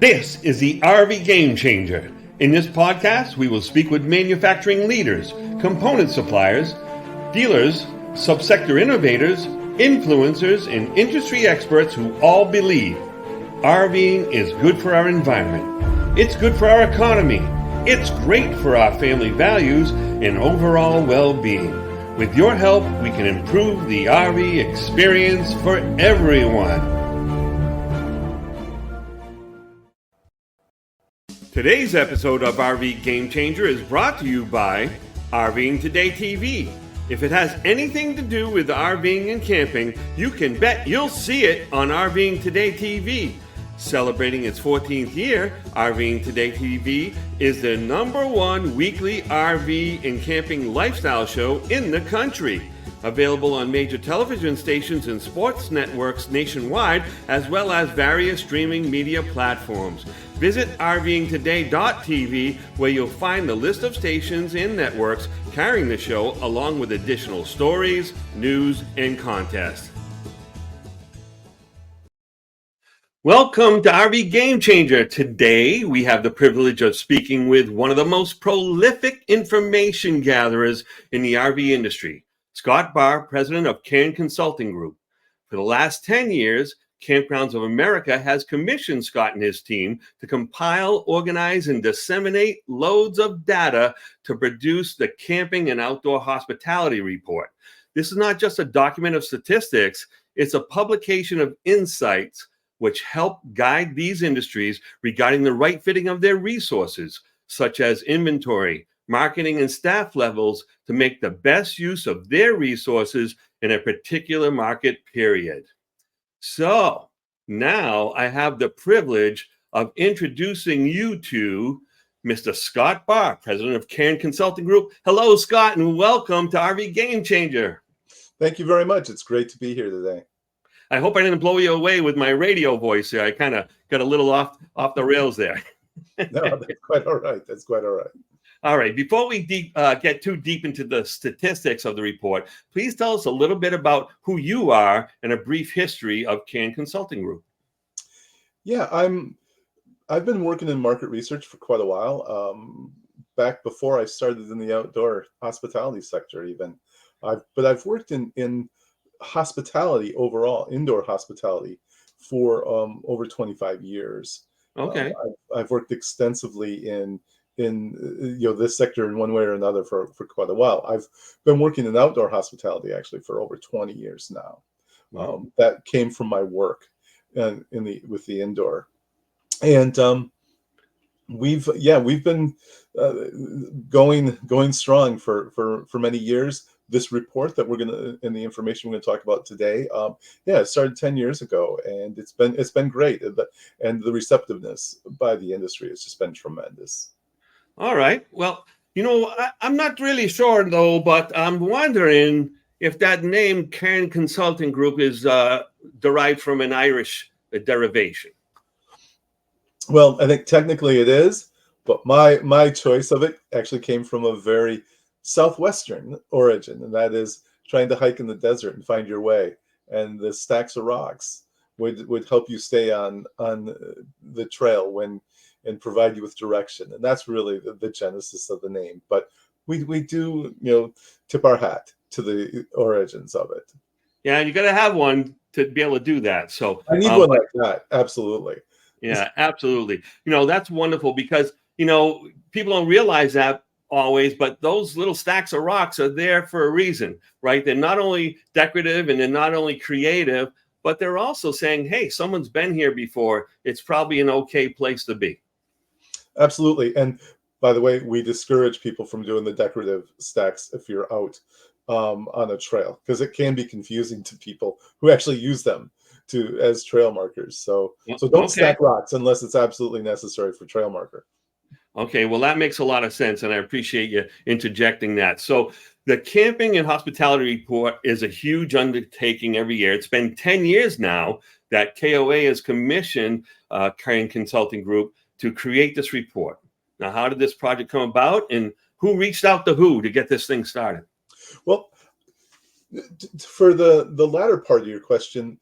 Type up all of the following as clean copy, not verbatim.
This is the RV Game Changer. In this podcast, we will speak with manufacturing leaders, component suppliers, dealers, subsector innovators, influencers, and industry experts who all believe RVing is good for our environment. It's good for our economy. It's great for our family values and overall well-being. With your help, we can improve the RV experience for everyone. Today's episode of RV Game Changer is brought to you by RVing Today TV. If it has anything to do with RVing and camping, you can bet you'll see it on RVing Today TV. Celebrating its 14th year, RVing Today TV is the #1 weekly RV and camping lifestyle show in the country. Available on major television stations and sports networks nationwide, as well as various streaming media platforms. Visit rvingtoday.tv, where you'll find the list of stations and networks carrying the show, along with additional stories, news, and contests. Welcome to RV Game Changer. Today, we have the privilege of speaking with one of the most prolific information gatherers in the RV industry, Scott Bahr, president of Cairn Consulting Group. For the last 10 years, Kampgrounds of America has commissioned Scott and his team to compile, organize, and disseminate loads of data to produce the Camping and Outdoor Hospitality Report. This is not just a document of statistics, it's a publication of insights which help guide these industries regarding the right fitting of their resources, such as inventory, marketing, and staff levels, to make the best use of their resources in a particular market period. So now I have the privilege of introducing you to Mr. Scott Bahr, president of Cairn Consulting Group. Hello, Scott, and welcome to RV Game Changer. Thank you very much. It's great to be here today. I hope I didn't blow you away with my radio voice there. I kind of got a little off the rails there. No, that's quite all right. That's quite all right. All right. Before we get too deep into the statistics of the report, please tell us a little bit about who you are and a brief history of Cairn Consulting Group. Yeah, I've been working in market research for quite a while. Back before I started in the outdoor hospitality sector, even. I've worked in hospitality overall, indoor hospitality, for over 25 years. Okay. I've worked extensively in this sector in one way or another for quite a while. I've been working in outdoor hospitality actually for over 20 years now. Wow. That came from my work with the indoor, and we've been going strong for many years. This report that and the information we're going to talk about today, it started 10 years ago, and it's been great, and the receptiveness by the industry has just been tremendous. All right. Well, I'm not really sure though, but I'm wondering if that name Cairn Consulting Group is derived from an Irish derivation. Well, I think technically it is, but my choice of it actually came from a very southwestern origin, and that is trying to hike in the desert and find your way, and the stacks of rocks would help you stay on the trail and provide you with direction, and that's really the genesis of the name. But we do tip our hat to the origins of it. Yeah, you got to have one to be able to do that. So I need one like that. Absolutely. Yeah, absolutely. That's wonderful because people don't realize that always, but those little stacks of rocks are there for a reason, right? They're not only decorative and they're not only creative, but they're also saying, hey, someone's been here before. It's probably an okay place to be. Absolutely. And by the way, we discourage people from doing the decorative stacks if you're out on a trail, because it can be confusing to people who actually use them as trail markers. So don't stack rocks unless it's absolutely necessary for trail marker. Okay, well, that makes a lot of sense, and I appreciate you interjecting that. So the Camping and Hospitality Report is a huge undertaking every year. It's been 10 years now that KOA has commissioned Cairn Consulting Group to create this report. Now, how did this project come about, and who reached out to who to get this thing started? Well, for the latter part of your question,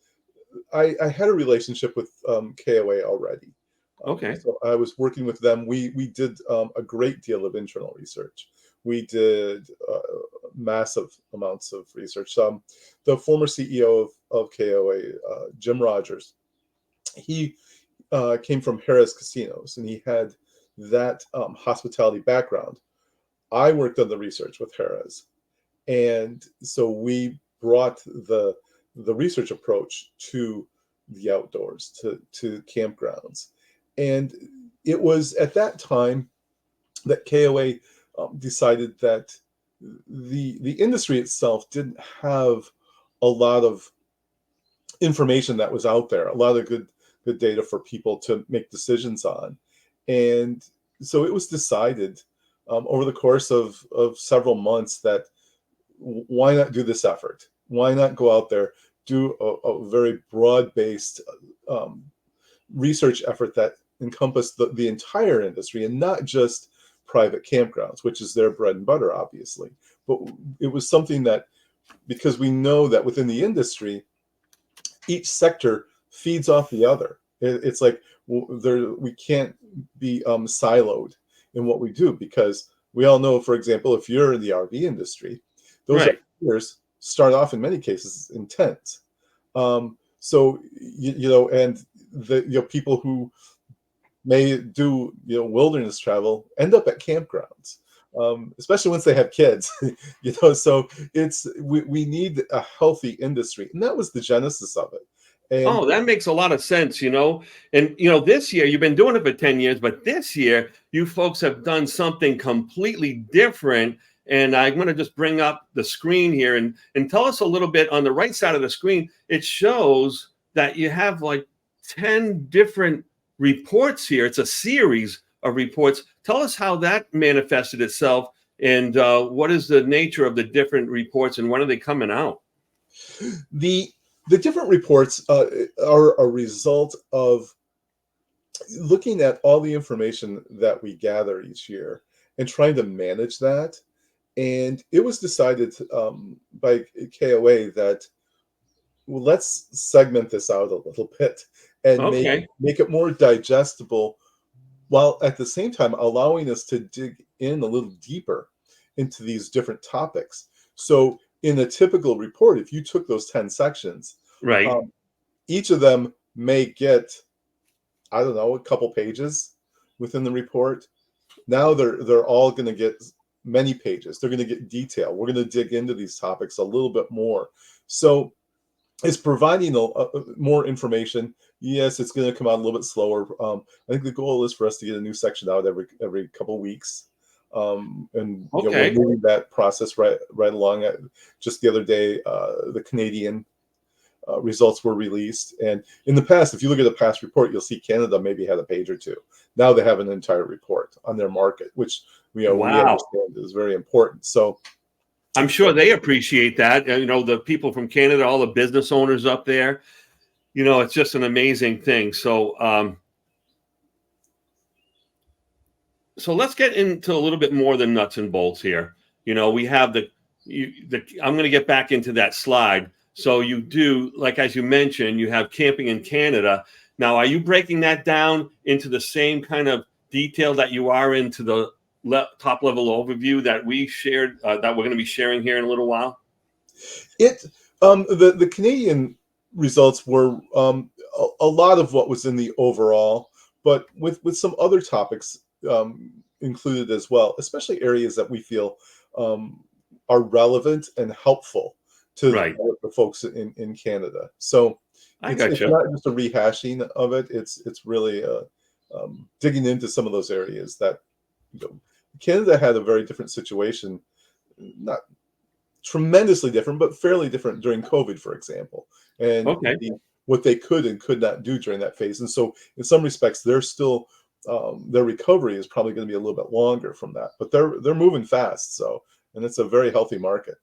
I had a relationship with KOA already. Okay. So I was working with them. We did a great deal of internal research. We did massive amounts of research. The former CEO of KOA, Jim Rogers, he came from Harrah's Casinos, and he had that hospitality background. I worked on the research with Harrah's, and so we brought the research approach to the outdoors, to campgrounds, and it was at that time that KOA decided that the industry itself didn't have a lot of information that was out there, a lot of good data for people to make decisions on. And so it was decided over the course of several months that why not do this effort? Why not go out there, do a very broad-based research effort that encompassed the entire industry and not just private campgrounds, which is their bread and butter, obviously. But it was something that, because we know that within the industry, each sector feeds off the other. It's like we can't be siloed in what we do, because we all know, for example, if you're in the RV industry, those Right. years start off in many cases in tents. So and the people who may do wilderness travel end up at campgrounds, especially once they have kids. So we need a healthy industry, and that was the genesis of it. And Oh, that makes a lot of sense, And, this year, you've been doing it for 10 years, but this year, you folks have done something completely different. And I'm going to just bring up the screen here and tell us a little bit. On the right side of the screen, it shows that you have like 10 different reports here. It's a series of reports. Tell us how that manifested itself, and what is the nature of the different reports, and when are they coming out? the different reports are a result of looking at all the information that we gather each year and trying to manage that. And it was decided by KOA that, well, let's segment this out a little bit and Okay. make it more digestible, while at the same time allowing us to dig in a little deeper into these different topics. So in a typical report, if you took those 10 sections, Right. um, each of them may get, I don't know, a couple pages within the report. Now they're all going to get many pages. They're going to get detail. We're going to dig into these topics a little bit more. So it's providing more information. Yes, it's going to come out a little bit slower. I think the goal is for us to get a new section out every couple of weeks. And we're Okay. moving that process right along. Just the other day, the Canadian results were released, and in the past, if you look at a past report, you'll see Canada maybe had a page or two. Now they have an entire report on their market, which we Wow. understand is very important. So I'm sure they appreciate that. The people from Canada, all the business owners up there, it's just an amazing thing. So let's get into a little bit more than nuts and bolts here. We have I'm going to get back into that slide. So you do, like, as you mentioned, you have camping in Canada. Now, are you breaking that down into the same kind of detail that you are into the top level overview that we shared, that we're going to be sharing here in a little while? The Canadian results were a lot of what was in the overall, but with some other topics included as well, especially areas that we feel are relevant and helpful to Right. the folks in Canada. So I it's got you. not just a rehashing of it. It's really digging into some of those areas that Canada had a very different situation, not tremendously different, but fairly different during COVID, for example, and Okay. what they could and could not do during that phase. And so, in some respects, they're still their recovery is probably going to be a little bit longer from that, but they're moving fast. So, and it's a very healthy market.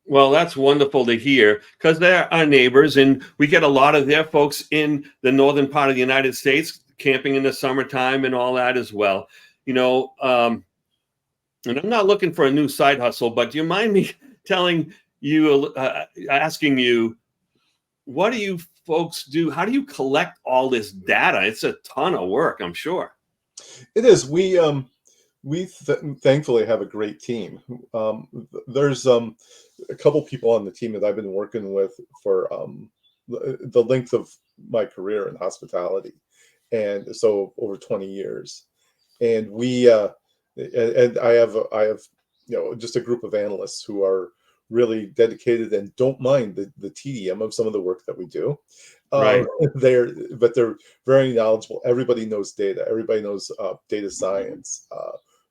Well, that's wonderful to hear, because they're our neighbors, and we get a lot of their folks in the northern part of the United States camping in the summertime and all that as well. And I'm not looking for a new side hustle, but do you mind me telling you, asking you, what do you folks do? How do you collect all this data? It's a ton of work, I'm sure. It is. We thankfully have a great team. There's a couple people on the team that I've been working with for the length of my career in hospitality, and so over 20 years. And I have just a group of analysts who are really dedicated and don't mind the tedium of some of the work that we do. Right. They're very knowledgeable. Everybody knows data. Everybody knows data science.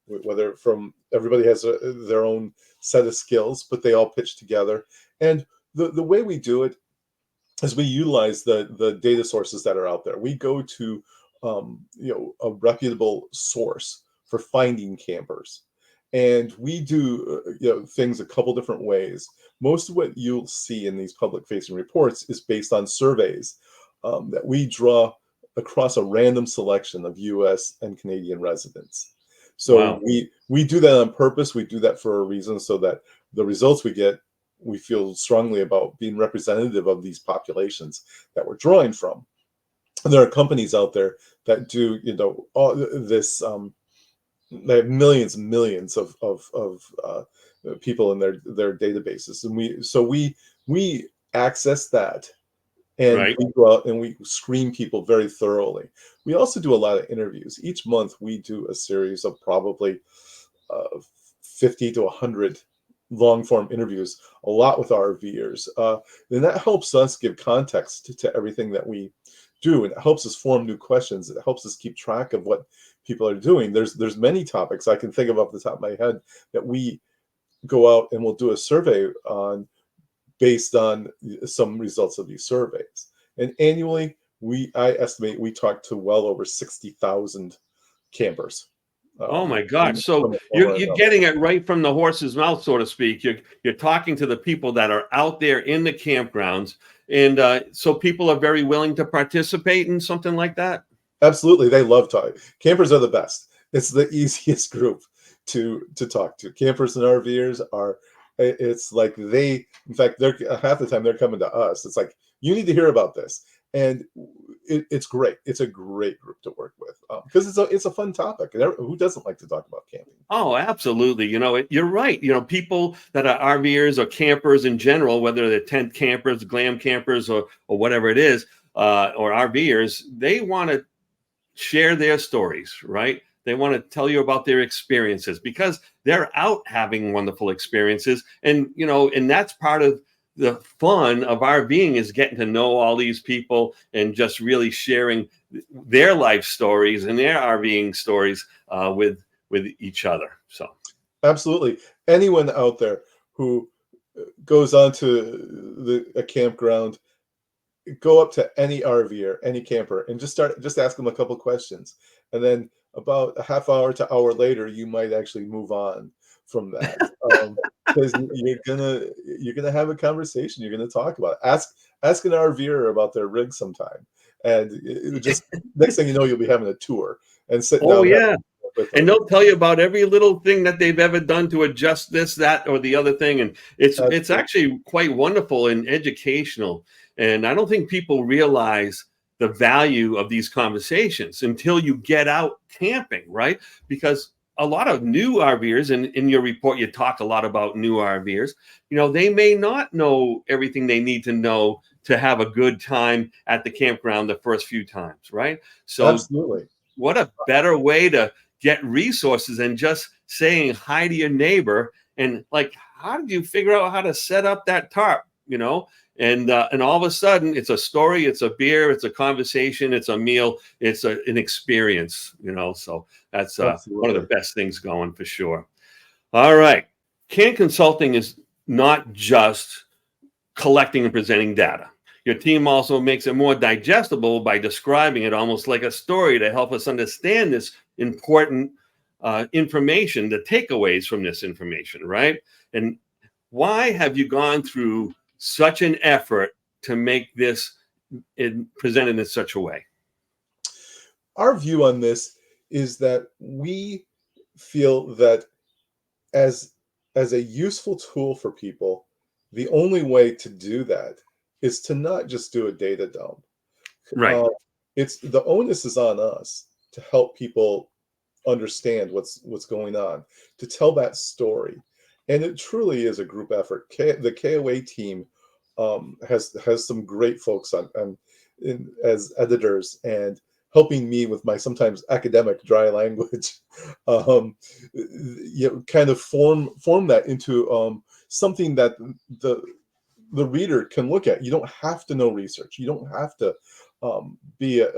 Whether from everybody has their own set of skills, but they all pitch together. And the way we do it is we utilize the data sources that are out there. We go to a reputable source for finding campers, and we do things a couple different ways. Most of what you'll see in these public-facing reports is based on surveys that we draw across a random selection of U.S. and Canadian residents. So Wow. we do that on purpose. We do that for a reason, so that the results we get, we feel strongly about being representative of these populations that we're drawing from. And there are companies out there that do, all this. They have millions and millions of people in their databases, and we access that, and Right. we go out and we screen people very thoroughly. We also do a lot of interviews. Each month we do a series of probably 50 to 100 long form interviews, a lot with RVers. And that helps us give context to everything that we do, and it helps us form new questions. It helps us keep track of what people are doing. There's many topics I can think of off the top of my head that we go out and we'll do a survey on based on some results of these surveys. And annually, I estimate we talk to well over 60,000 campers. Oh my From gosh. So one way or you're another. getting it right from the horse's mouth, so to speak. You're talking to the people that are out there in the campgrounds. And so people are very willing to participate in something like that. Absolutely, they love talking. Campers are the best. It's the easiest group to talk to. Campers and RVers are. It's like in fact, they're half the time they're coming to us. It's like, you need to hear about this, and it's great. It's a great group to work with because it's a fun topic, and who doesn't like to talk about camping? Oh, absolutely. You're right. People that are RVers or campers in general, whether they're tent campers, glam campers, or whatever it is, or RVers, they want to share their stories, right? They want to tell you about their experiences because they're out having wonderful experiences. And that's part of the fun of RVing, is getting to know all these people and just really sharing their life stories and their RVing stories with each other. So, Absolutely. Anyone out there who goes onto a campground, go up to any RVer, any camper, and just ask them a couple questions, and then about a half hour to hour later, you might actually move on from that, because you're gonna have a conversation. You're gonna talk about it. Ask an RVer about their rig sometime, and it just next thing you know, you'll be having a tour and sitting oh down having yeah. with And them. they'll tell you about every little thing that they've ever done to adjust this, that, or the other thing. And it's Absolutely. actually quite wonderful and educational. And I don't think people realize the value of these conversations until you get out camping, right? Because a lot of new RVers, and in your report, you talk a lot about new RVers, they may not know everything they need to know to have a good time at the campground the first few times, right? So Absolutely. what a better way to get resources than just saying hi to your neighbor and, like, how did you figure out how to set up that tarp, and all of a sudden it's a story, it's a beer, it's a conversation, it's a meal, it's an experience, so that's one of the Absolutely. best things going for sure. All right. Cairn Consulting is not just collecting and presenting data. Your team also makes it more digestible by describing it almost like a story to help us understand this important information, the takeaways from this information, right? And why have you gone through such an effort to make this presented in such a way? Our view on this is that we feel that as as a useful tool for people, the only way to do that is to not just do a data dump. Right. It's the onus is on us to help people understand what's going on, to tell that story, and it truly is a group effort. The KOA team has some great folks as editors and helping me with my sometimes academic dry language, kind of form that into something that the the reader can look at. You don't have to know research. You don't have to be a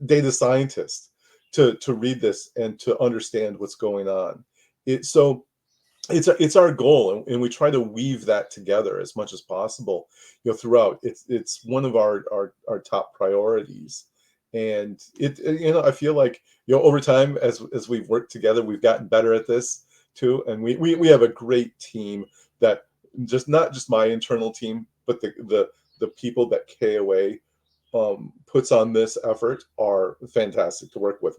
data scientist to read this and to understand what's going on. So it's our goal, and we try to weave that together as much as possible, throughout. It's one of our top priorities, and I feel like, over time, as we've worked together, we've gotten better at this too, and we have a great team that not just my internal team, but the people that KOA puts on this effort are fantastic to work with.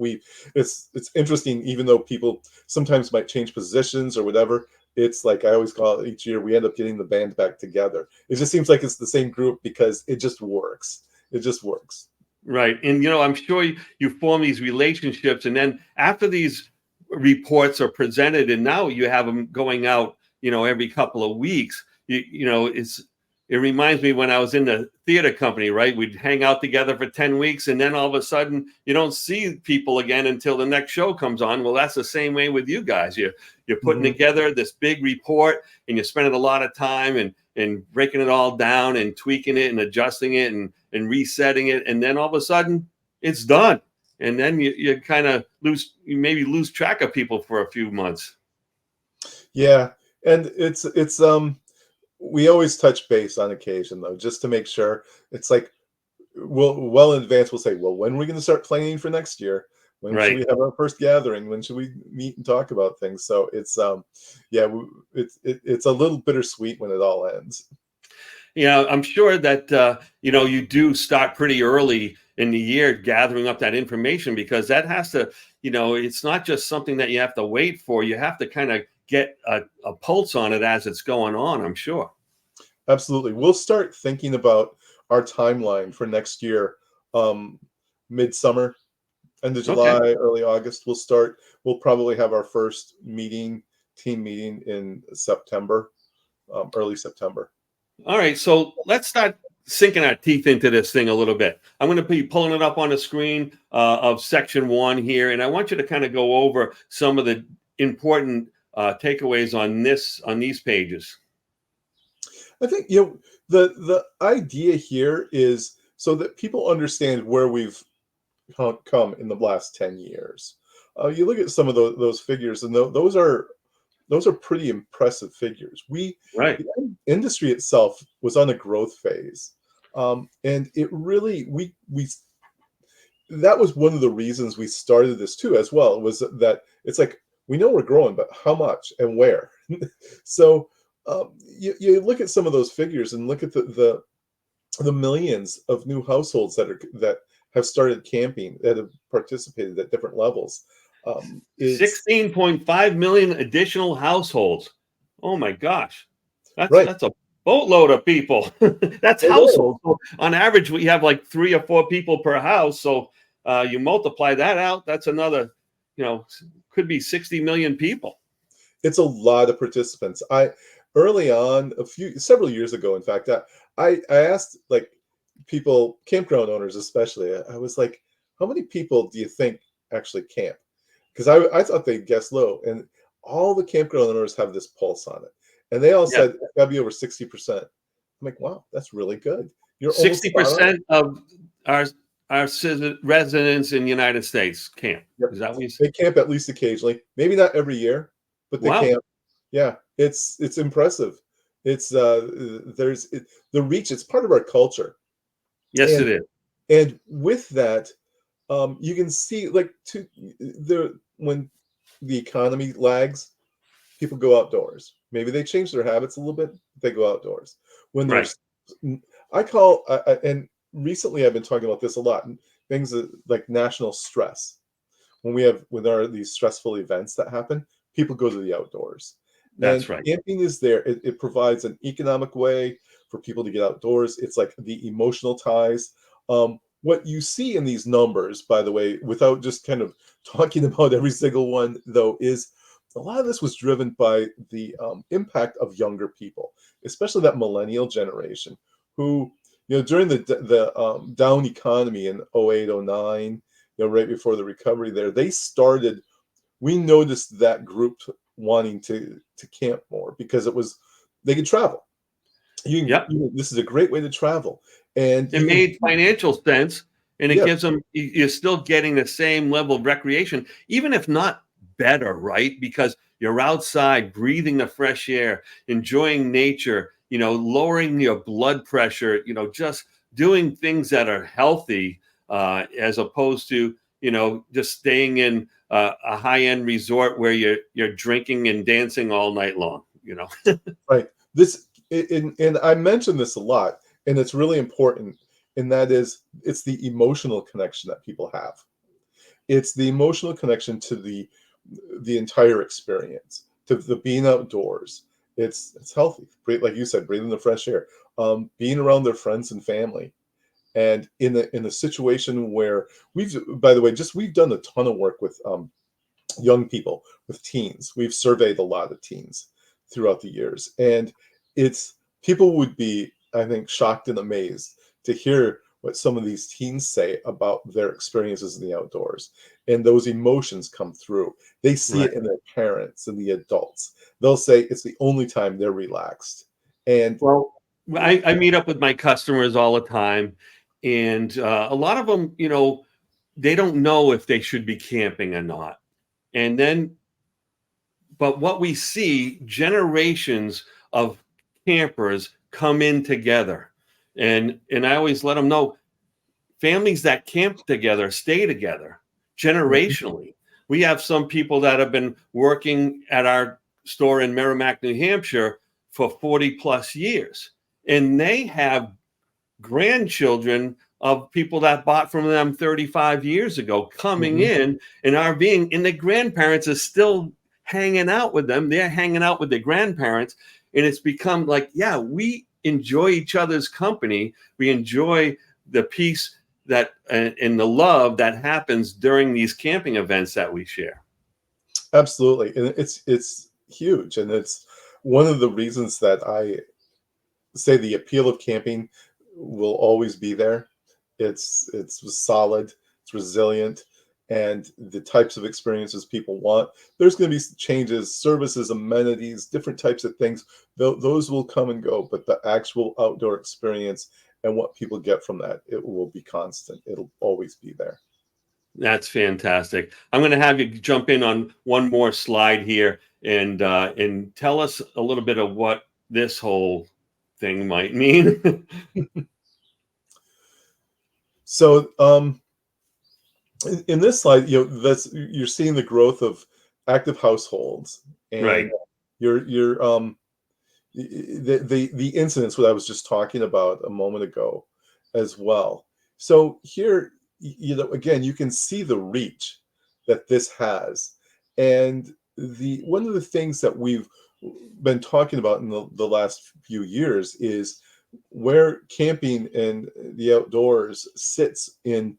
It's interesting, even though people sometimes might change positions or whatever. It's like I always call it, each year we end up getting the band back together. It just seems like it's the same group because it just works. It just works. Right. And, I'm sure you form these relationships, and then after these reports are presented and now you have them going out, every couple of weeks, it reminds me when I was in the theater company, right? We'd hang out together for 10 weeks and then all of a sudden you don't see people again until the next show comes on. Well, that's the same way with you guys. You're putting together this big report and you're spending a lot of time and breaking it all down and tweaking it and adjusting it and resetting it. And then all of a sudden it's done. And then you kind of lose track of people for a few months. Yeah. And it's we always touch base on occasion, though, just to make sure. It's like, well in advance, we'll say, well, when are we going to start planning for next year? When should we have our first gathering? When should we meet and talk about things? So it's it's a little bittersweet when it all ends. I'm sure that you do start pretty early in the year gathering up that information, because that has to, it's not just something that you have to wait for. You have to kind of get a pulse on it as it's going on, I'm sure. Absolutely. We'll start thinking about our timeline for next year, midsummer, end of July, Okay. early August. We'll probably have our first team meeting in September, early September. All right. So let's start sinking our teeth into this thing a little bit. I'm going to be pulling it up on the screen of section 1 here, and I want you to kind of go over some of the important takeaways on these pages. I think the idea here is so that people understand where we've come in the last 10 years. You look at some of those figures, and those are pretty impressive figures. Right. The industry itself was on a growth phase, and it really we that was one of the reasons we started this too, as well, was that it's like, we know we're growing, but how much and where? So you look at some of those figures and look at the millions of new households that have started camping, that have participated at different levels. It's 16.5 million additional households. Oh my gosh. right. That's a boatload of people. That's It is. households. So on average, we have like 3 or 4 people per house. So you multiply that out, that's another, could be 60 million people. It's a lot of participants. Early on, several years ago, in fact, I asked, like, people, campground owners especially, I was like, how many people do you think actually camp? Because I thought they'd guess low, and all the campground owners have this pulse on it, and they all said it's got to be over 60%. I'm like, wow, that's really good. You're 60% of our residents in the United States camp. Yep. Is that what you said? They camp at least occasionally, maybe not every year, but they camp. Yeah, it's impressive. It's the reach. It's part of our culture. Yes, it is. And with that, you can see, like, when the economy lags, people go outdoors. Maybe they change their habits a little bit. They go outdoors. When there's, and recently I've been talking about this a lot. Things like national stress. When there are these stressful events that happen, people go to the outdoors. That's And right. camping is there. It provides an economic way for people to get outdoors. It's like the emotional ties. What you see in these numbers, by the way, without just kind of talking about every single one, though, is a lot of this was driven by the impact of younger people, especially that millennial generation, who, during the down economy in 08, 09, right before the recovery there, they started. We noticed that group wanting to camp more because they could travel. Yep. This is a great way to travel, and It you can, made financial sense, and it yeah, gives them, you're still getting the same level of recreation, even if not better, right? Because you're outside breathing the fresh air, enjoying nature, lowering your blood pressure, just doing things that are healthy, as opposed to, just staying in a high-end resort where you're drinking and dancing all night long. right. And I mention this a lot, and it's really important, and that is it's the emotional connection that people have. It's the emotional connection to the entire experience, to the being outdoors. It's healthy, like you said, breathing the fresh air, being around their friends and family, and in a situation where by the way, we've done a ton of work with young people, with teens. We've surveyed a lot of teens throughout the years, and it's people would be, I think, shocked and amazed to hear what some of these teens say about their experiences in the outdoors, and those emotions come through. They see Right. it in their parents and the adults. They'll say it's the only time they're relaxed. And Well, I meet up with my customers all the time, and a lot of them, they don't know if they should be camping or not. And then, but what we see, generations of campers come in together, and I always let them know, families that camp together stay together Mhm. generationally. We have some people that have been working at our store in Merrimack, New Hampshire for 40 plus years, and they have grandchildren of people that bought from them 35 years ago coming Mhm. in and RVing, and the grandparents are still hanging out with them. They're hanging out with their grandparents, and it's become like, yeah, we enjoy each other's company. We enjoy the peace that and the love that happens during these camping events that we share. Absolutely, and it's huge, and it's one of the reasons that I say the appeal of camping will always be there. It's solid, it's resilient, and the types of experiences people want. There's going to be changes, services, amenities, different types of things. Those will come and go, but the actual outdoor experience and what people get from that, it will be constant. It'll always be there. That's fantastic. I'm going to have you jump in on one more slide here and tell us a little bit of what this whole thing might mean. So, in this slide, that's you're seeing the growth of active households, and Right. you're the incidents what I was just talking about a moment ago as well. So here, again, you can see the reach that this has, and the one of the things that we've been talking about in the last few years is where camping and the outdoors sits in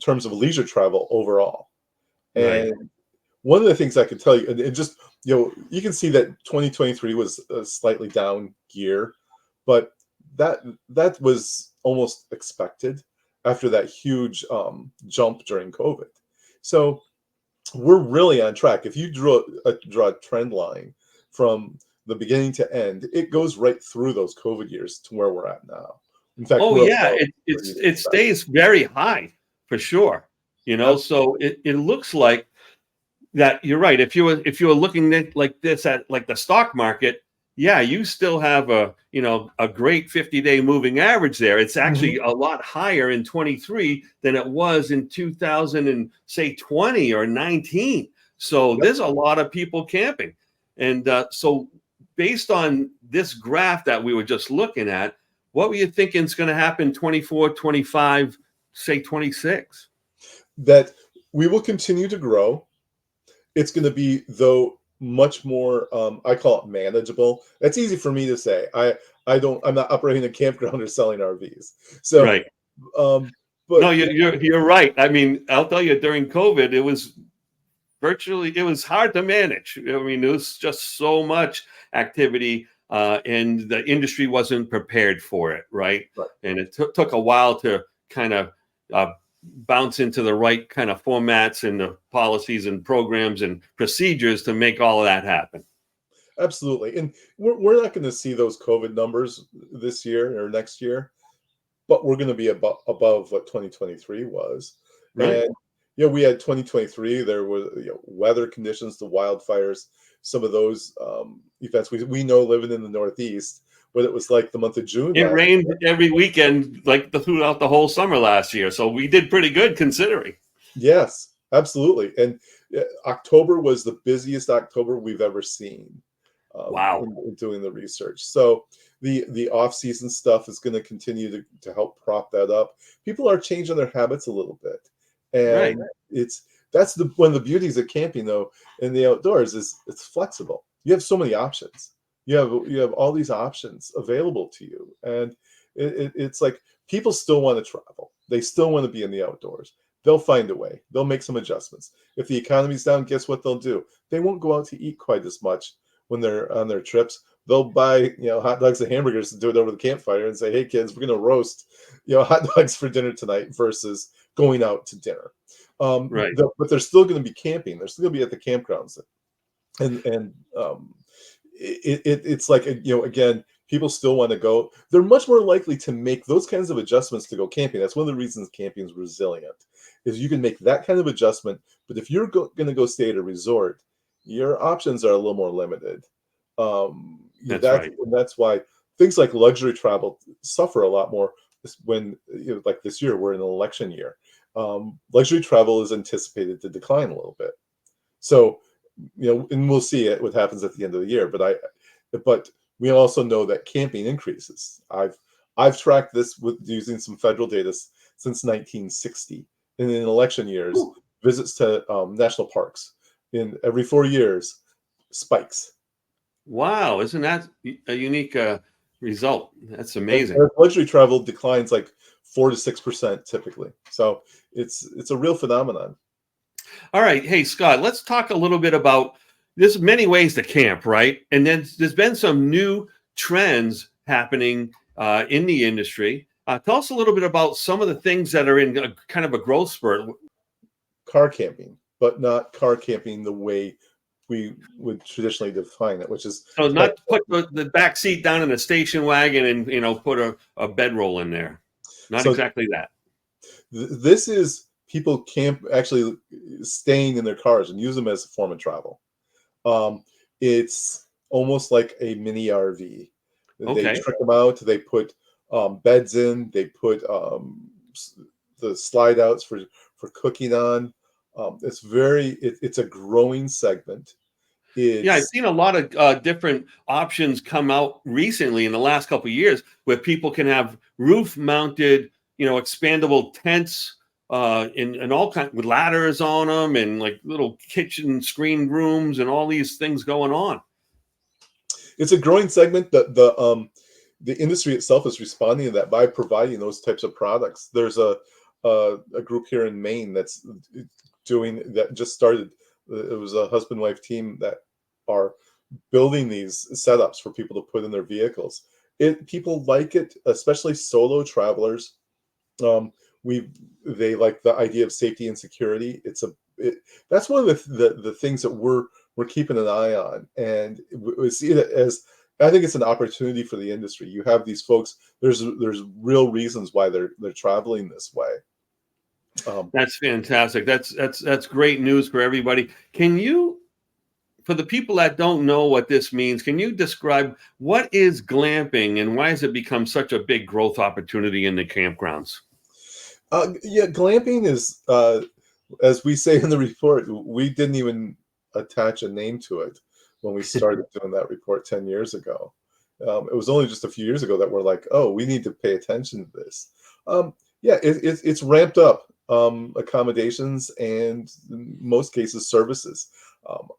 terms of leisure travel overall. Right. And one of the things I could tell you, and just you can see that 2023 was a slightly down year, but that that was almost expected after that huge jump during COVID. So we're really on track. If you draw a trend line from the beginning to end, it goes right through those COVID years to where we're at now. In fact, Oh we're yeah, above it where it's you'd it expect. stays very high for sure. So it looks like that you're right. If you were looking at like this at like the stock market, yeah, you still have a great 50-day moving average there. It's Mhm. actually a lot higher in 23 than it was in 2000 and say 20 or 19. So Yep. there's a lot of people camping, and so based on this graph that we were just looking at, what were you thinking is going to happen 24, 25, say 26? That we will continue to grow. It's going to be, though, much more, I call it manageable. That's easy for me to say. I'm not operating a campground or selling RVs. So, Right. um, No, but you're right. I mean, I'll tell you, during COVID, it was hard to manage. I mean, there was just so much activity, and the industry wasn't prepared for it, right? right, And it took a while to kind of uh, bounce into the right kind of formats and the policies and programs and procedures to make all of that happen. absolutely. And we're not going to see those COVID numbers this year or next year, but we're going to be above what 2023 was. Right. And we had 2023. There was weather conditions, the wildfires, some of those events. We know living in the Northeast what it was like the month of June It last rained year. every weekend, like throughout the whole summer last year. So we did pretty good considering. Yes, absolutely. And October was the busiest October we've ever seen Wow. in doing the research. So the off season stuff is going to continue to help prop that up. People are changing their habits a little bit, Right. and that's one of the beauties of camping though in the outdoors is it's flexible. You have so many options. You have all these options available to you, and it's like people still want to travel. They still want to be in the outdoors. They'll find a way. They'll make some adjustments. If the economy's down, guess what they'll do? They won't go out to eat quite as much when they're on their trips. They'll buy, hot dogs and hamburgers to do it over the campfire and say, "Hey kids, we're going to roast, hot dogs for dinner tonight," versus going out to dinner. Right. But they're still going to be camping. They're still going to be at the campgrounds, and it's like, again, people still want to go. They're much more likely to make those kinds of adjustments to go camping. That's one of the reasons camping is resilient, is you can make that kind of adjustment. But if you're going to go stay at a resort, your options are a little more limited. That's right. That's why things like luxury travel suffer a lot more when, like this year, we're in an election year. Luxury travel is anticipated to decline a little bit. So, and we'll see what happens at the end of the year. But we also know that camping increases. I've tracked this with using some federal data since 1960, and in election years, Whew. visits to national parks in every 4 years spikes. Wow. Isn't that a unique result? That's amazing. And luxury travel declines like 4 to 6% typically. So it's a real phenomenon. All right. Hey, Scott, let's talk a little bit about there's many ways to camp, right? And then there's been some new trends happening in the industry. Tell us a little bit about some of the things that are in a, kind of a growth spurt. Car camping, but not car camping the way we would traditionally define it, which is So not put the back seat down in a station wagon and, put a bedroll in there. Not so exactly that. this is people camp actually staying in their cars and use them as a form of travel. It's almost like a mini RV. They Okay. trick them out. They put beds in. They put the slide outs for cooking on. It's a growing segment. Yeah, I've It's seen a lot of different options come out recently in the last couple of years where people can have roof-mounted, expandable tents and all kind with ladders on them and like little kitchen screen rooms and all these things going on. it's a growing segment. The industry itself is responding to that by providing those types of products. There's a group here in Maine that's doing that, just started. It was a husband-wife team that are building these setups for people to put in their vehicles. People like it, especially solo travelers. Um, we They like the idea of safety and security. That's one of the things that we're keeping an eye on, and we see it as, I think it's an opportunity for the industry. You have these folks. There's real reasons why they're traveling this way. Um, That's fantastic. That's great news for everybody. Can you, for the people that don't know what this means, can you describe what is glamping and why has it become such a big growth opportunity in the campgrounds? yeah, glamping is, as we say in the report, we didn't even attach a name to it when we started doing that report 10 years ago. It was only just a few years ago that we're like, oh, we need to pay attention to this. Yeah, it's ramped up accommodations and in most cases services.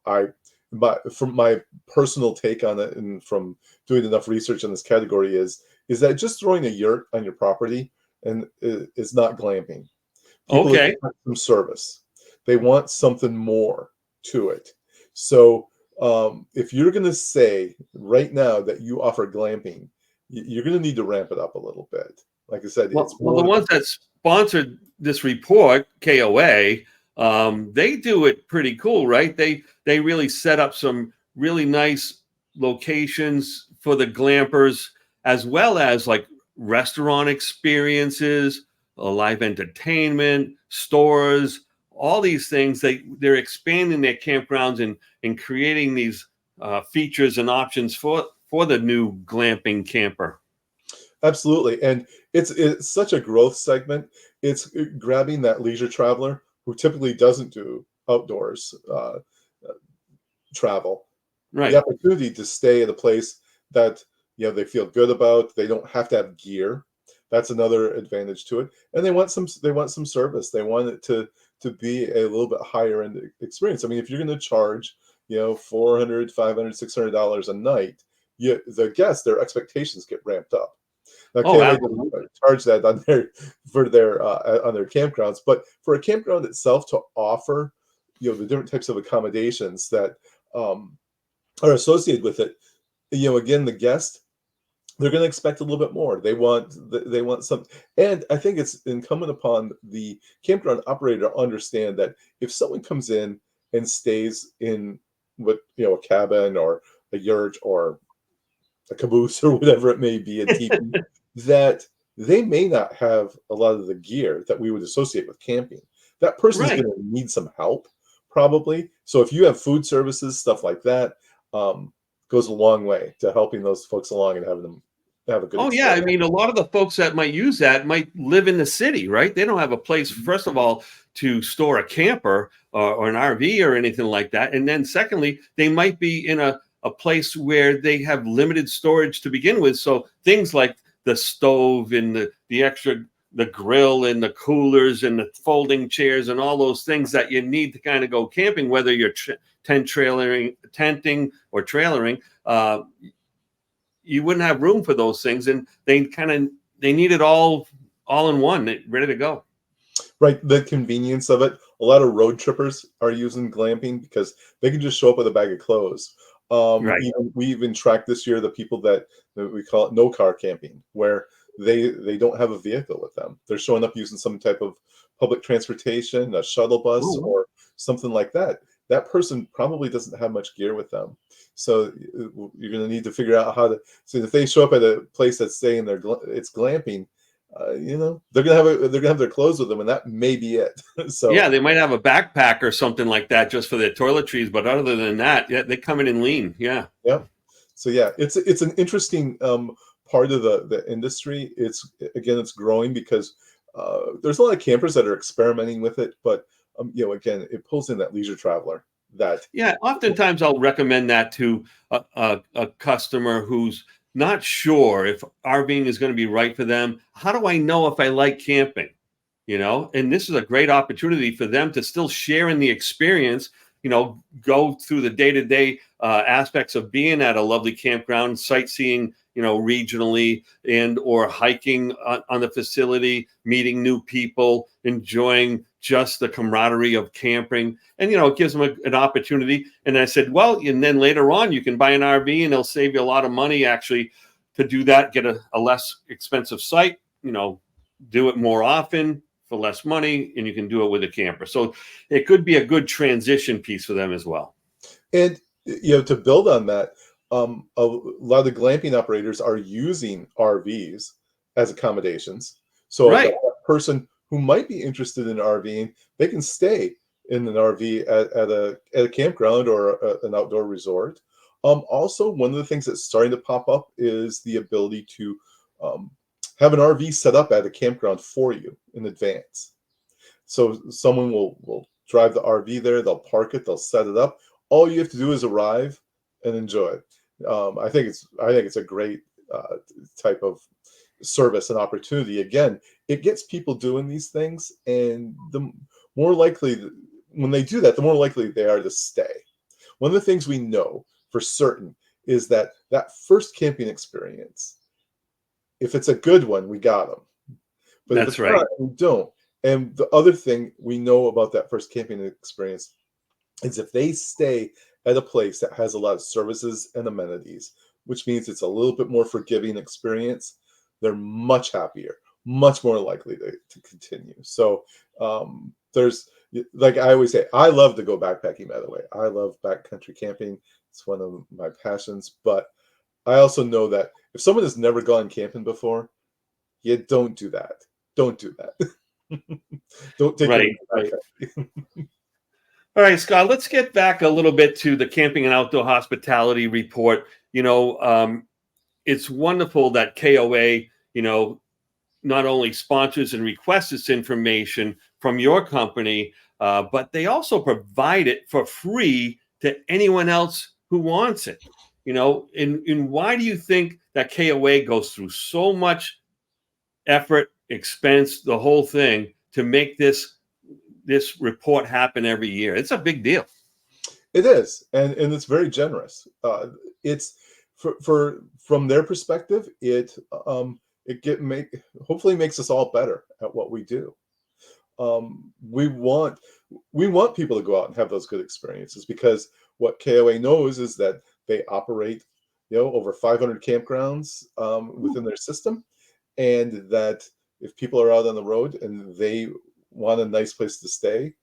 I But from my personal take on it, and from doing enough research in this category, is that just throwing a yurt on your property and is not glamping. People Okay. expect some service. They want something more to it. So if you're going to say right now that you offer glamping, you're going to need to ramp it up a little bit. Like I said, it's Well, the more. ones that sponsored this report, KOA, they do it pretty cool, right? They really set up some really nice locations for the glampers, as well as like restaurant experiences, live entertainment, stores, all these things. They're expanding their campgrounds and creating these features and options for the new glamping camper. Absolutely, and it's such a growth segment. It's grabbing that leisure traveler who typically doesn't do outdoors travel, the Right. opportunity to stay at a place that they feel good about. They don't have to have gear. That's another advantage to it, and they want some service. They want it to be a little bit higher end experience. I mean, if you're going to charge 400, 500, $600 a night, the guests, their expectations get ramped up. Now, Oh, KOA doesn't absolutely. charge that on their campgrounds, but for a campground itself to offer, the different types of accommodations that um, are associated with it, again, the guest, they're going to expect a little bit more. They want some, and I think it's incumbent upon the campground operator to understand that if someone comes in and stays in what a cabin or a yurt or a caboose or whatever it may be, a teepee, that they may not have a lot of the gear that we would associate with camping. That person's Right. going to need some help, probably. So if you have food services, stuff like that, goes a long way to helping those folks along and having them have a good Oh, yeah. I experience. mean, a lot of the folks that might use that might live in the city, right? They don't have a place, first of all, to store a camper or an RV or anything like that. And then, secondly, they might be in a place where they have limited storage to begin with. So things like the stove and the extra, the grill and the coolers and the folding chairs and all those things that you need to kind of go camping, whether you're tenting or trailering. You wouldn't have room for those things, and they need it all in one, ready to go. Right, the convenience of it. A lot of road trippers are using glamping because they can just show up with a bag of clothes. Right. We even tracked this year the people that we call it no car camping, where they don't have a vehicle with them. They're showing up using some type of public transportation, a shuttle bus, Oh, or something like that. That person probably doesn't have much gear with them. So you're going to need to figure out how to. So if they show up at a place that's saying it's glamping, they're gonna have their clothes with them, and that may be it. So yeah, they might have a backpack or something like that just for their toiletries, but other than that, yeah, they come in lean. Yeah. yeah, yeah, it's an interesting part of the industry. It's growing because there's a lot of campers that are experimenting with it, but again, it pulls in that leisure traveler. That Yeah, oftentimes I'll recommend that to a customer who's not sure if RVing is going to be right for them. How do I know if I like camping? And this is a great opportunity for them to still share in the experience, go through the day-to-day aspects of being at a lovely campground, sightseeing, regionally, and or hiking on the facility, meeting new people, enjoying just the camaraderie of camping. And, it gives them an opportunity. And I said, well, and then later on, you can buy an RV and they'll save you a lot of money actually to do that, get a less expensive site, do it more often for less money, and you can do it with a camper. So it could be a good transition piece for them as well. and to build on that, a lot of the glamping operators are using RVs as accommodations. So that Right. person who might be interested in RVing, they can stay in an RV at a campground or an outdoor resort. Also, one of the things that's starting to pop up is the ability to um, have an RV set up at a campground for you in advance. So someone will drive the RV there, they'll park it, they'll set it up. All you have to do is arrive and enjoy it. I think it's a great type of service and opportunity. Again, it gets people doing these things, and the more likely when they do that, the more likely they are to stay. One of the things we know for certain is that that first camping experience, if it's a good one, we got them. But if That's it's right. not, we don't. And the other thing we know about that first camping experience is if they stay at a place that has a lot of services and amenities, which means it's a little bit more forgiving experience, they're much happier, much more likely to continue. So there's, like I always say, I love to go backpacking, by the way. I love backcountry camping. It's one of my passions. But I also know that if someone has never gone camping before, you don't do that. Don't do that. Don't take them Right. Right. All right, Scott, let's get back a little bit to the Camping and Outdoor Hospitality Report. It's wonderful that KOA, not only sponsors and requests this information from your company, but they also provide it for free to anyone else who wants it. And why do you think that KOA goes through so much effort, expense, the whole thing to make this report happen every year? It's a big deal. It is, and it's very generous. It's from their perspective, hopefully makes us all better at what we do. We want people to go out and have those good experiences, because what KOA knows is that they operate, over 500 campgrounds within their system, and that if people are out on the road and they want a nice place to stay,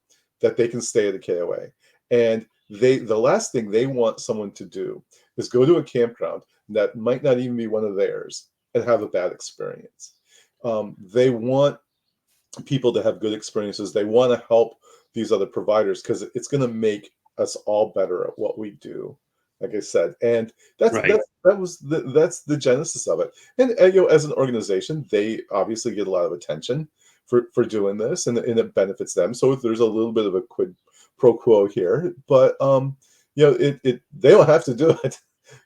that they can stay at a KOA. And the last thing they want someone to do is go to a campground that might not even be one of theirs and have a bad experience. They want people to have good experiences. They want to help these other providers because it's going to make us all better at what we do, like I said. And that's Right. that's the genesis of it. And as an organization, they obviously get a lot of attention for doing this, and it benefits them. So there's a little bit of a quid pro quo here, but they don't have to do it.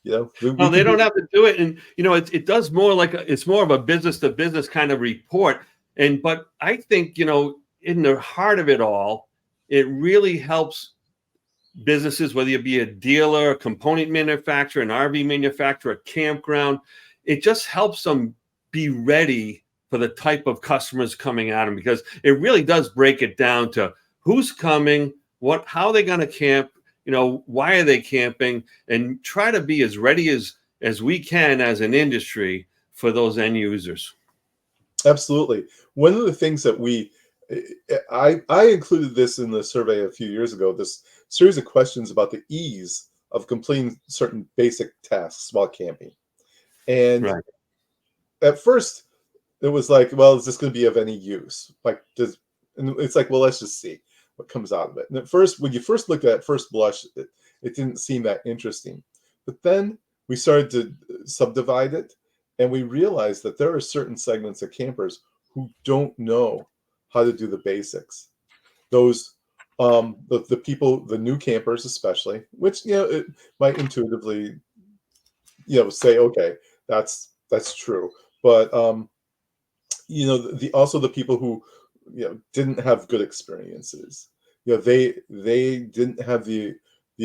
No, they don't have to do it, and it does more like it's more of a business to business kind of report. But I think in the heart of it all, it really helps businesses, whether you be a dealer, a component manufacturer, an RV manufacturer, a campground. It just helps them be ready for the type of customers coming at them, because it really does break it down to who's coming, how they're going to camp, why are they camping, and try to be as ready as we can as an industry for those end users. Absolutely. One of the things that I included this in the survey a few years ago, this series of questions about the ease of completing certain basic tasks while camping. And Right. at first it was like, well, is this going to be of any use? And it's like, well, let's just see what comes out of it. And at first, when you first looked at it, first blush, it didn't seem that interesting. But then we started to subdivide it, and we realized that there are certain segments of campers who don't know how to do the basics. Those the people, the new campers especially, which it might intuitively say, okay, that's true. But also the people who didn't have good experiences. They didn't have the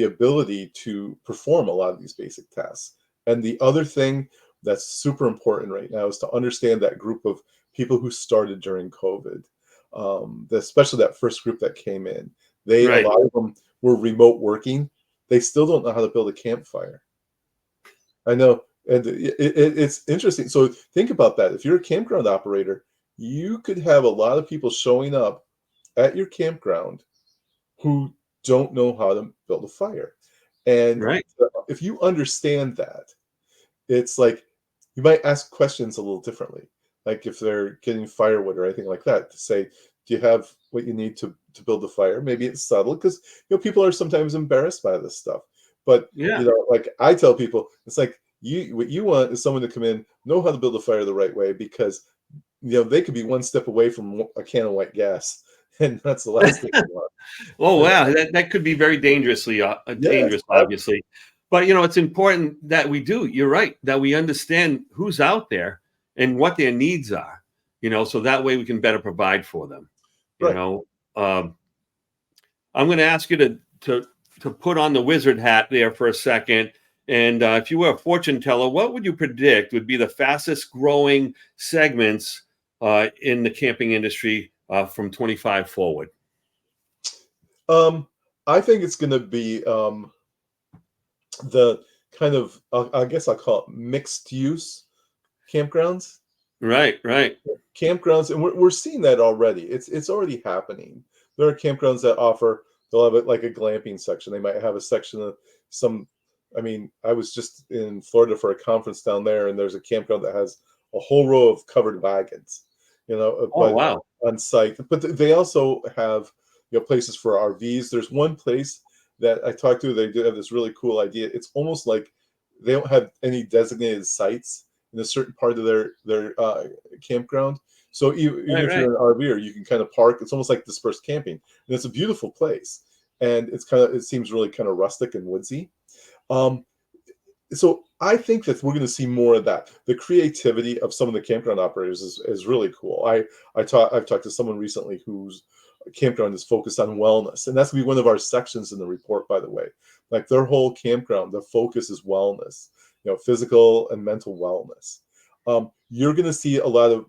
ability to perform a lot of these basic tasks. And the other thing that's super important right now is to understand that group of people who started during COVID, especially that first group that came in. A lot of them were remote working. They still don't know how to build a campfire. I know, and it's interesting. So think about that. If you're a campground operator, you could have a lot of people showing up at your campground who don't know how to build a fire. And if you understand that, it's like you might ask questions a little differently. Like if they're getting firewood or anything like that, to say, do you have what you need to build a fire? Maybe it's subtle, because people are sometimes embarrassed by this stuff. But like I tell people, it's like what you want is someone to come in, know how to build a fire the right way, because they could be one step away from a can of white gas, and that's the last thing you want. Oh wow, that could be very dangerous, obviously. But it's important that we do. You're right, that we understand who's out there and what their needs are. So that way we can better provide for them. I'm going to ask you to put on the wizard hat there for a second. And if you were a fortune teller, what would you predict would be the fastest growing segments in the camping industry from 25 forward? I think it's going to be the kind of, I guess I'll call it mixed use campgrounds. Right. Campgrounds, and we're seeing that already. It's already happening. There are campgrounds that they'll have it like a glamping section. They might have a section of some. I mean, I was just in Florida for a conference down there, and there's a campground that has a whole row of covered wagons, Oh, but wow. on site. But they also have places for RVs. There's one place that I talked to. They do have this really cool idea. It's almost like they don't have any designated sites in a certain part of their campground. So even if you're an RVer, you can kind of park. It's almost like dispersed camping, and it's a beautiful place. And it seems really kind of rustic and woodsy. So I think that we're going to see more of that. The creativity of some of the campground operators is really cool. I've talked to someone recently whose campground is focused on wellness, and that's going to be one of our sections in the report, by the way. Like their whole campground, the focus is wellness, physical and mental wellness. You're going to see a lot of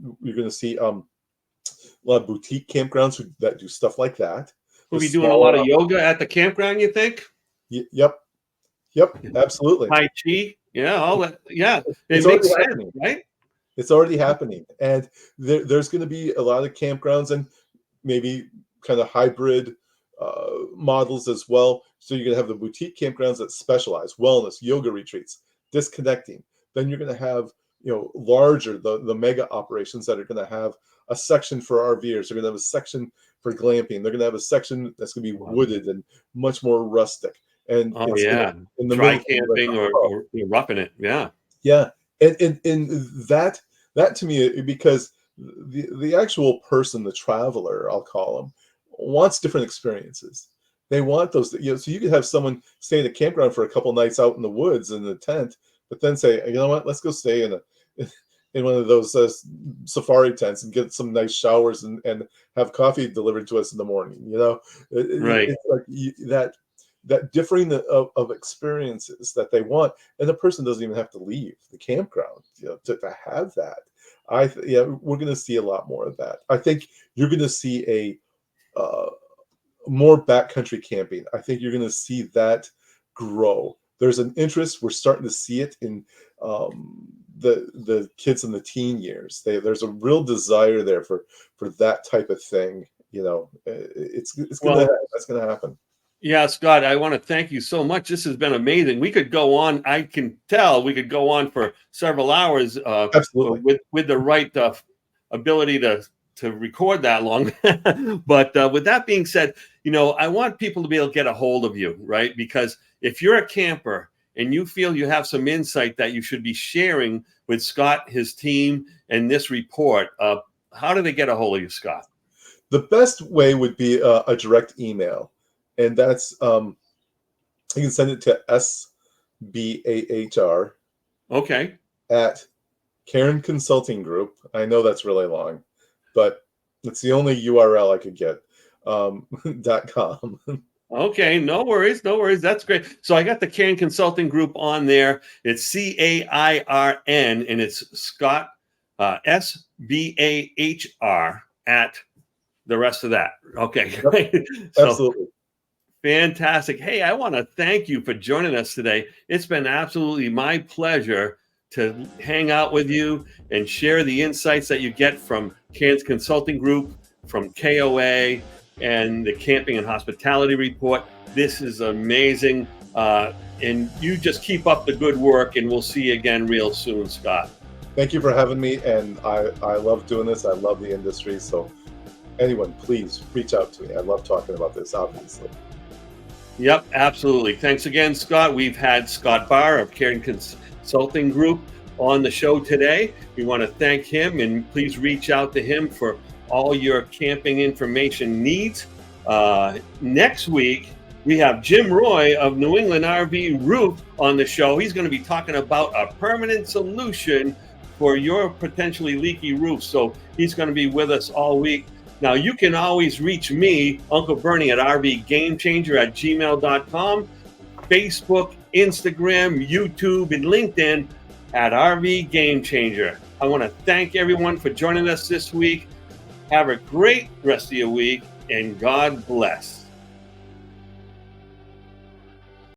boutique campgrounds that do stuff like that. We'll be doing a lot of yoga at the campground, you think? Yep, absolutely. Tai Chi, yeah, all that. Yeah, It's makes already sense, happening. right? It's already happening, and there's going to be a lot of campgrounds and maybe kind of hybrid models as well. So you're going to have the boutique campgrounds that specialize wellness, yoga retreats, disconnecting. Then you're going to have larger the mega operations that are going to have a section for RVers. They're going to have a section for glamping. They're going to have a section that's going to be wooded and much more rustic. And in the dry camping or roughing it. Yeah, and that to me, because the actual person, the traveler, I'll call them, wants different experiences. They want those. So you could have someone stay in a campground for a couple nights out in the woods in a tent, but then say, you know what, let's go stay in one of those safari tents and get some nice showers and have coffee delivered to us in the morning. Right. It's like that differing of experiences that they want, and the person doesn't even have to leave the campground to have that. We're going to see a lot more of that. I think you're going to see a more backcountry camping. I think you're going to see that grow. There's an interest. We're starting to see it in the kids in the teen years. There's a real desire there for that type of thing. That's going to happen. Yeah, Scott, I want to thank you so much. This has been amazing. We could go on. I can tell we could go on for several hours. Absolutely. With the right ability to record that long. But with that being said, I want people to be able to get a hold of you, right? Because if you're a camper and you feel you have some insight that you should be sharing with Scott, his team, and this report, how do they get a hold of you, Scott? The best way would be a direct email. And that's, you can send it to SBAHR. Okay. At Cairn Consulting Group. I know that's really long, but it's the only URL I could get, .com. Okay, no worries. That's great. So I got the Cairn Consulting Group on there. It's CAIRN, and it's Scott, SBAHR at the rest of that. Okay, Yep. So, absolutely. Fantastic. Hey, I want to thank you for joining us today. It's been absolutely my pleasure to hang out with you and share the insights that you get from Cairn Consulting Group, from KOA, and the Camping and Hospitality Report. This is amazing. And you just keep up the good work, and we'll see you again real soon, Scott. Thank you for having me. And I love doing this. I love the industry. So anyone, please reach out to me. I love talking about this, obviously. Yep, absolutely. Thanks again, Scott. We've had Scott Bahr of Cairn Consulting Group on the show today. We want to thank him, and please reach out to him for all your camping information needs. Next week, we have Jim Roy of New England RV Roof on the show. He's going to be talking about a permanent solution for your potentially leaky roof. So he's going to be with us all week. Now, you can always reach me, Uncle Bernie, at rvgamechanger@gmail.com, Facebook, Instagram, YouTube, and LinkedIn at RV Game Changer. I want to thank everyone for joining us this week. Have a great rest of your week, and God bless.